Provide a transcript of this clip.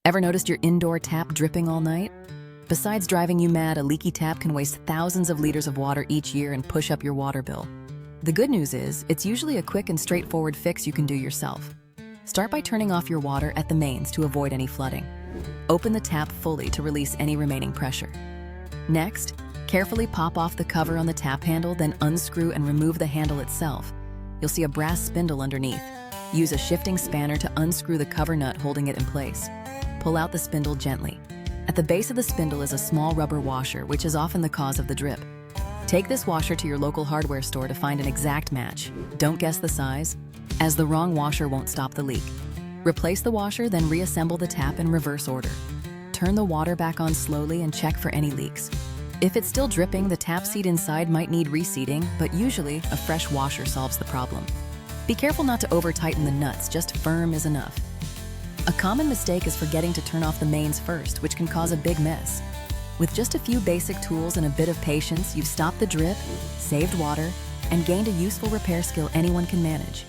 Ever noticed your indoor tap dripping all night? Besides driving you mad, a leaky tap can waste thousands of liters of water each year and push up your water bill. The good news is, it's usually a quick and straightforward fix you can do yourself. Start by turning off your water at the mains to avoid any flooding. Open the tap fully to release any remaining pressure. Next, carefully pop off the cover on the tap handle, then unscrew and remove the handle itself. You'll see a brass spindle underneath. Use a shifting spanner to unscrew the cover nut holding it in place. Pull out the spindle gently. At the base of the spindle is a small rubber washer, which is often the cause of the drip. Take this washer to your local hardware store to find an exact match. Don't guess the size, as the wrong washer won't stop the leak. Replace the washer, then reassemble the tap in reverse order. Turn the water back on slowly and check for any leaks. If it's still dripping, the tap seat inside might need reseating, but usually a fresh washer solves the problem. Be careful not to over-tighten the nuts, just firm is enough. A common mistake is forgetting to turn off the mains first, which can cause a big mess. With just a few basic tools and a bit of patience, you've stopped the drip, saved water, and gained a useful repair skill anyone can manage.